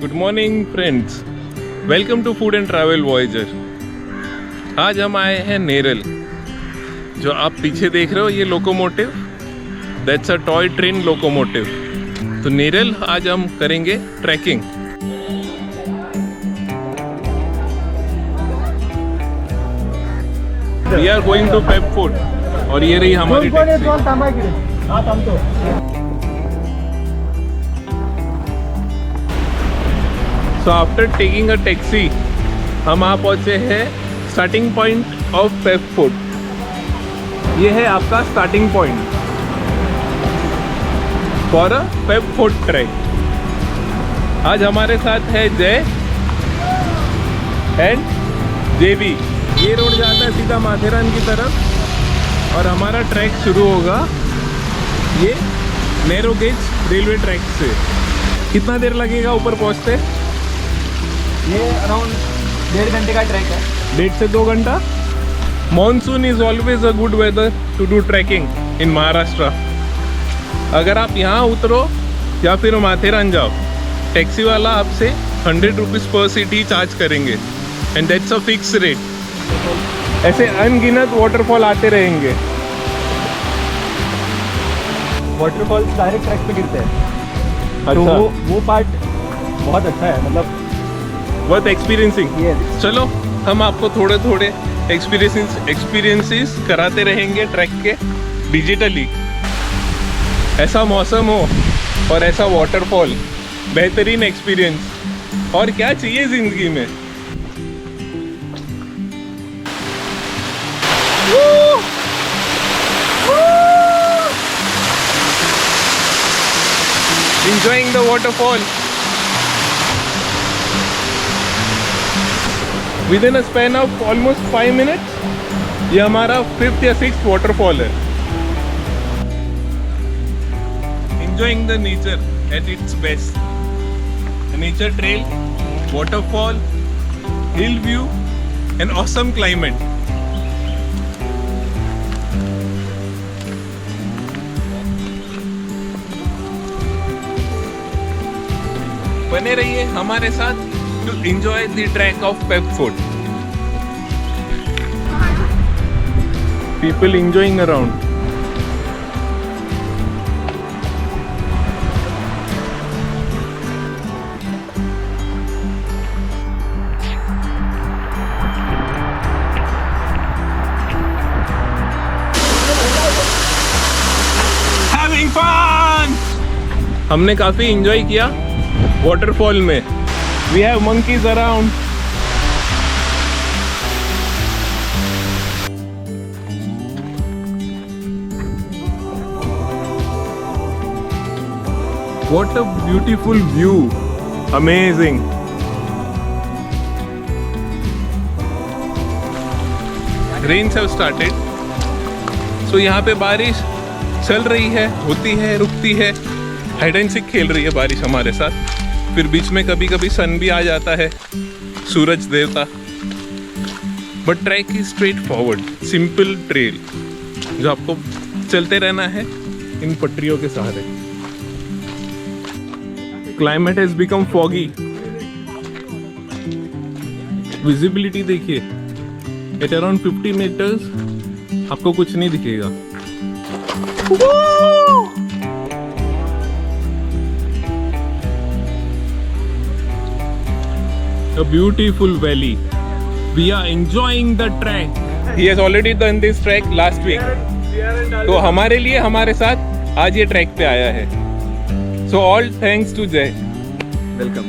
Good morning friends, welcome to food and travel voyager. आज हम आए हैं नेरल। जो आप पीछे देख रहे हो ये locomotive, that's a toy train locomotive. तो नेरल आज हम करेंगे trekking. We are going to Peb fort और ये रही हमारी taxi. So after taking a taxi, हम आ पहुँचे हैं starting point of Peb fort. ये है आपका starting point for a Peb fort trek. आज हमारे साथ है जय एंड जेबी। ये रोड जाता है सीधा माथेरान की तरफ और हमारा ट्रैक शुरू होगा ये नैरो गेज रेलवे ट्रैक से। कितना देर लगेगा ऊपर पहुँचते? ये अराउंड 1.5 घंटे का ट्रैक है। 1.5 से 2 घंटा। Monsoon is always a good weather to do trekking in Maharashtra. अगर आप यहाँ उतरो या फिर माथेरान जाओ, टैक्सी वाला आपसे 100 रुपीज़ पर सिटी चार्ज करेंगे and that's a fix rate. ऐसे अनगिनत वाटरफॉल आते रहेंगे। वाटरफॉल्स डायरेक्ट ट्रैक पे गिरते हैं। अच्छा। तो वो पार्ट बहुत अच्छा है, मतलब वर्थ एक्सपीरियंसिंग। Yes. चलो हम आपको थोड़े थोड़े एक्सपीरियंसेस कराते रहेंगे ट्रैक के डिजिटली। ऐसा मौसम हो और ऐसा वाटरफॉल, बेहतरीन एक्सपीरियंस और क्या चाहिए जिंदगी में। Enjoying the waterfall. Within a span of almost 5 minutes ये हमारा 5th या 6th वाटरफॉल है। Enjoying the nature at its best. A nature trail, waterfall, hill view and awesome climate. बने रहिए हमारे साथ to enjoy the trek of Pep Food. People enjoying around. Having fun. हमने काफी enjoy किया waterfall में। We have monkeys around. What a beautiful view. Amazing. Rains have started. So यहाँ पे बारिश चल रही है, होती है, रुकती है। हाइड एंड सीक खेल रही है बारिश हमारे साथ। फिर बीच में कभी कभी सन भी आ जाता है, सूरज देवता। But track is straight forward, simple trail जो आपको चलते रहना है इन पटरियों के सहारे। Climate has become foggy. Visibility देखिए, एट अराउंड 50 मीटर्स आपको कुछ नहीं दिखेगा। A beautiful valley. We are enjoying the trek. He has already done this trek last week. तो हमारे लिए हमारे साथ आज ये ट्रैक पे आया है। So all thanks to Jay. Welcome.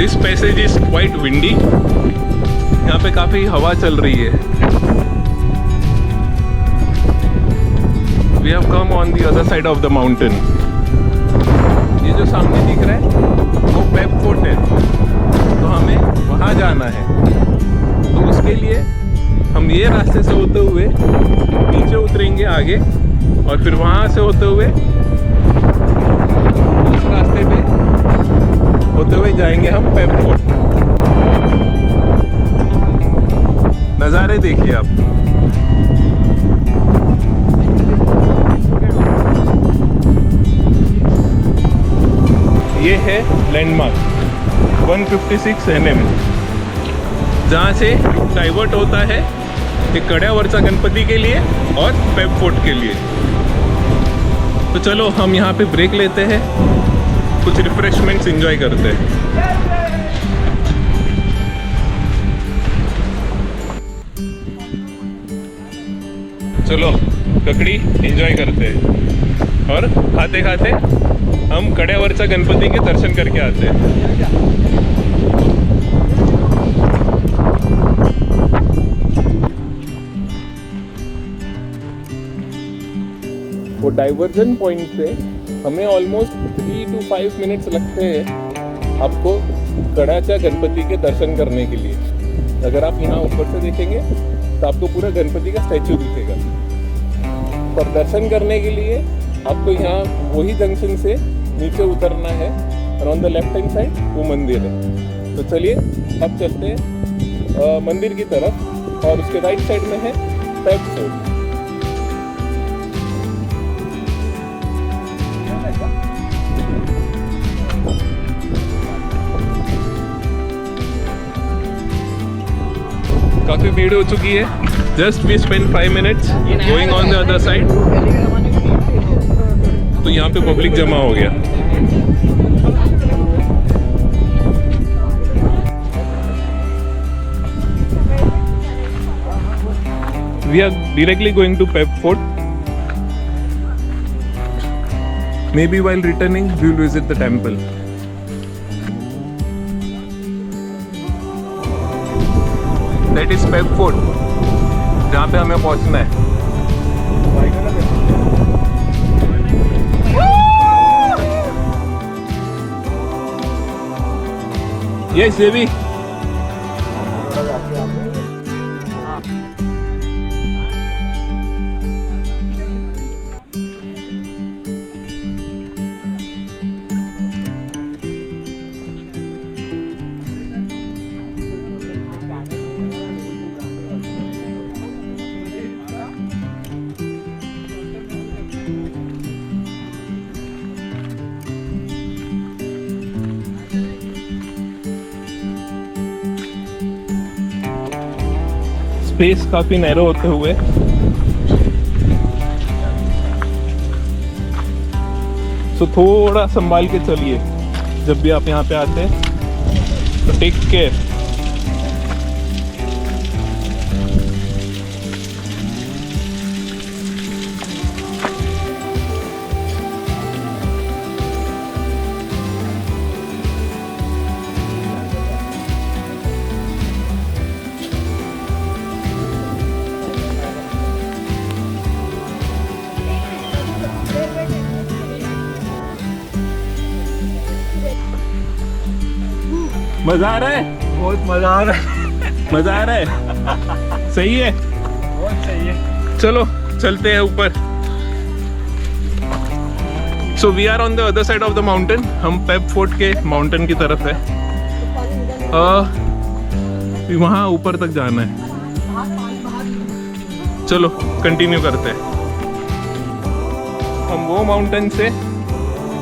This passage is quite windy. यहाँ पे काफी हवा चल रही है। We have come on the other side of the mountain. ये जो सामने दिख रहा है वो पेप फूड है, तो हमें वहाँ जाना है। तो उसके लिए हम ये रास्ते से होते हुए नीचे उतरेंगे आगे और फिर वहाँ से होते हुए उस रास्ते पे होते हुए जाएंगे हम पेप फूड। नज़ारे देखिए आप। ये है लैंडमार्क 156 NM, जहाँ से डाइवर्ट होता है एक कड्यावरचा गणपति के लिए और पेप फोर्ट के लिए। तो चलो हम यहाँ पे ब्रेक लेते हैं, कुछ रिफ्रेशमेंट्स एंजॉय करते हैं। चलो ककड़ी एंजॉय करते हैं और खाते खाते हम कड्यावरचा गणपति के दर्शन करके आते हैं। वो डाइवर्जन पॉइंट से हमें ऑलमोस्ट 3 to 5 मिनट्स लगते हैं आपको कड़ाचा गणपति के दर्शन करने के लिए। अगर आप यहाँ ऊपर से देखेंगे तो आपको पूरा गणपति का स्टैचू दिखेगा। पर दर्शन करने के लिए आपको यहाँ वही जंक्शन से नीचे उतरना है और on the left hand side वो मंदिर है। तो चलिए अब चलते हैं मंदिर की तरफ और उसके राइट साइड में है पेप फोर्ट। काफी भीड़ हो चुकी है। Just we spend 5 minutes going on the other side. तो यहाँ पे पब्लिक जमा हो गया। We are directly going to Pep Fort. Maybe while returning, we will visit the temple. That is Pep Fort, जहाँ पे हमें पहुँचना है। Yes, Devi. स्पेस काफी नैरो होते हुए तो थोड़ा संभाल के चलिए जब भी आप यहाँ पे आते हैं, तो टेक केयर। मजा आ रहा है? बहुत मजा आ रहा है। मजा आ रहा है? सही है, बहुत सही है। चलो चलते हैं ऊपर। So we are on the other side of the mountain. हम पेप फोर्ट के माउंटेन की तरफ है। वहाँ ऊपर तक जाना है। चलो कंटिन्यू करते हैं। हम वो माउंटेन से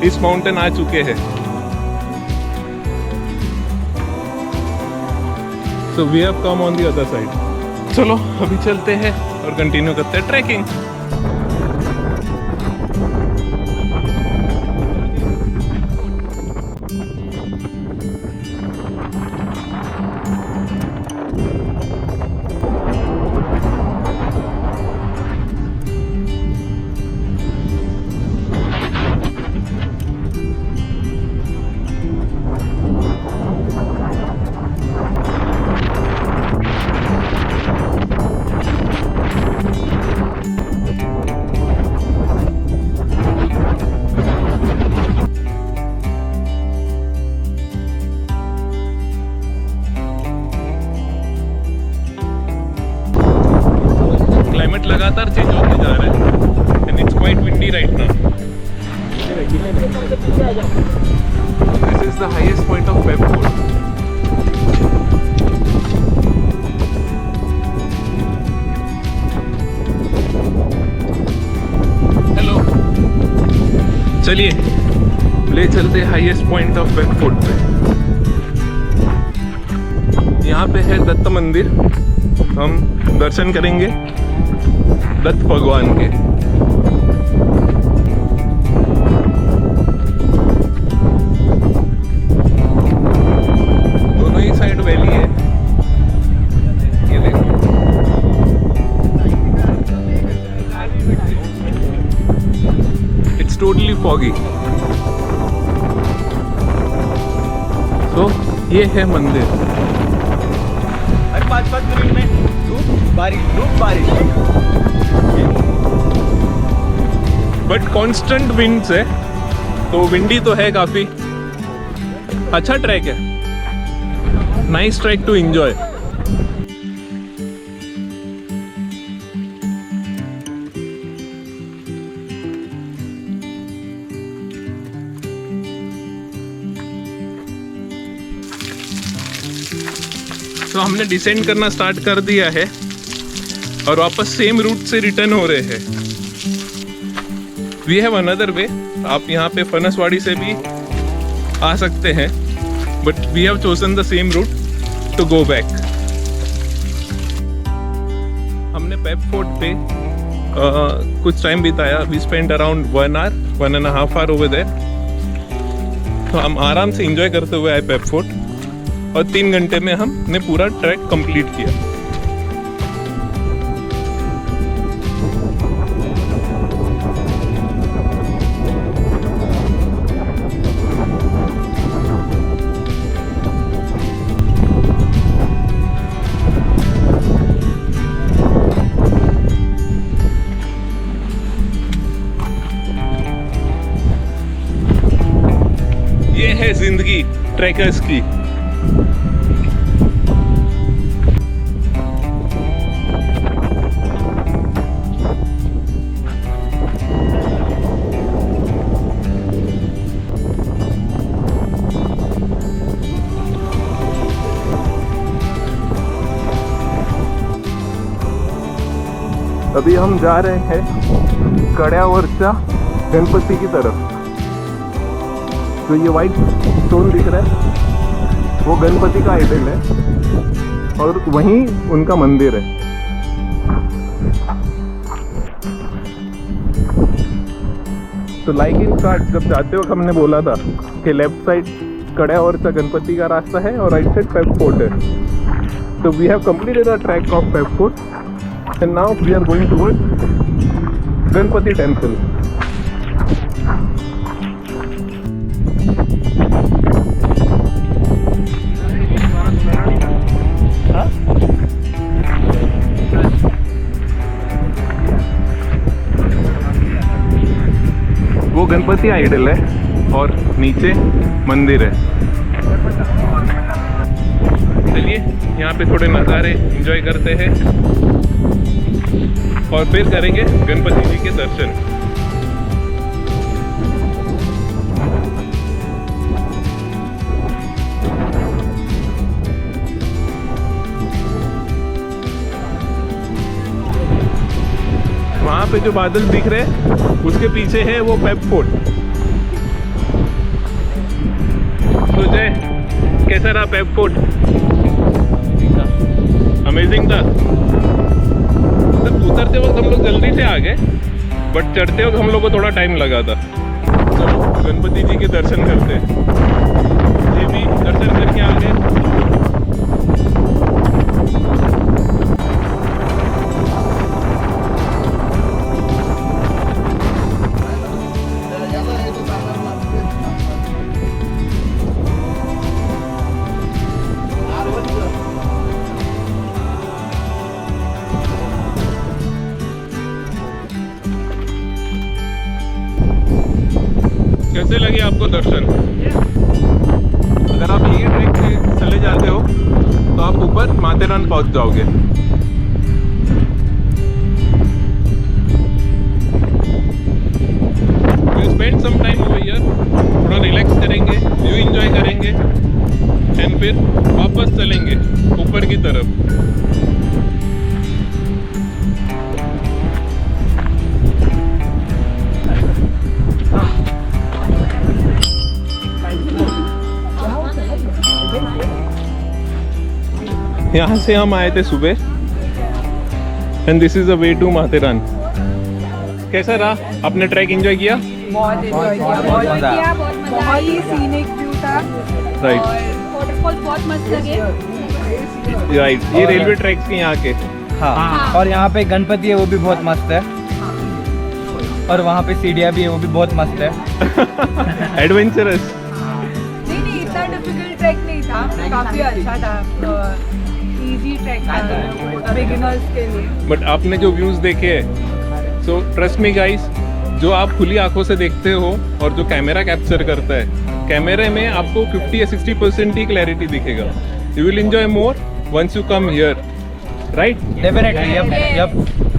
इस माउंटेन आ चुके हैं। So we have come on the other side. चलो अभी चलते हैं और कंटिन्यू करते हैं ट्रैकिंग। क्लाइमेट लगातार चेंज होते जा रहा है and it's quite windy right now. This is the highest point of Peb fort. Hello, चलिए ले चलते हाईएस्ट पॉइंट ऑफ बैकफुट पे। यहाँ पे है दत्त मंदिर, हम दर्शन करेंगे दत्त भगवान के। दोनों ही साइड वैली है, ये देखो। It's totally foggy. तो ये है मंदिर। हर 5-5 मिनट में धूप बारिश। बट कांस्टेंट विंड्स है, तो विंडी तो है काफी। अच्छा ट्रैक है, नाइस ट्रैक टू एंजॉय। तो हमने डिसेंड करना स्टार्ट कर दिया है और वापस सेम रूट से रिटर्न हो रहे हैं। वी हैव अनदर वे, आप यहाँ पे फनसवाड़ी से भी आ सकते हैं, but we have chosen the same route to go back. हमने पेप फोर्ट पे कुछ टाइम बिताया। We spend around 1.5 hour over there. तो हम आराम से एंजॉय करते हुए आए पेप फोर्ट और 3 घंटे में हमने पूरा ट्रैक कंप्लीट किया। ये है जिंदगी ट्रैकर्स की। अभी हम जा रहे हैं कड्यावरच्या गणपति की तरफ। तो ये वाइट स्टोन दिख रहा है, वो गणपति का आइडल है और वहीं उनका मंदिर है। तो लाइक इन कार्ड जब जाते वक्त हमने बोला था कि लेफ्ट साइड कड्यावरचा गणपति का रास्ता है और राइट साइड पेप फोर्ट है। तो we have completed the trek of Peb fort and now we are going towards Ganpati temple. वो गणपति आइडल है और नीचे मंदिर है। चलिए यहाँ पे थोड़े नज़ारे एंजॉय करते हैं और फिर करेंगे गणपति जी के दर्शन। वहां पे जो बादल दिख रहे हैं उसके पीछे है वो पेप फोर्ट। तो जय, कैसा रहा पेप फोर्ट? अमेजिंग था। उतरते वक्त हम लोग जल्दी से आ गए, बट चढ़ते वक्त हम लोग को थोड़ा टाइम लगा था। चलो गणपति जी के दर्शन करते हैं। ये भी दर्शन करके आ गए। कैसे लगे आपको दर्शन? अगर आप ये ट्रैक से चले जाते हो तो आप ऊपर माथेरान पहुंच जाओगे। Spend some time over here, थोड़ा रिलैक्स करेंगे, व्यू एंजॉय करेंगे एंड फिर वापस चलेंगे ऊपर की तरफ। यहाँ से हम आए थे सुबह and this is the way to Matheran. कैसा रहा? आपने ट्रैक एंजॉय किया? बहुत एंजॉय किया, बहुत ही सीनिक व्यू था। Right. और वाटरफॉल बहुत मस्त लगे। राइट, ये रेलवे ट्रैक्स के यहाँ के। हाँ, और यहाँ पे गणपति है वो भी बहुत मस्त है, और वहाँ पे सीढ़ियाँ भी है वो भी बहुत मस्त है। एडवेंचरस। नहीं इतना डिफिकल्ट ट्रैक नहीं था, काफी अच्छा था, इजी ट्रैक था बिगिनर्स के लिए। बट आपने जो व्यूज देखे हैं, सो ट्रस्ट मी गाइस, जो आप खुली आंखों से देखते हो और जो कैमरा कैप्चर करता है, कैमरे में आपको 50 या 60% ही क्लैरिटी दिखेगा। You will enjoy more once you come here, right? Definitely, yup.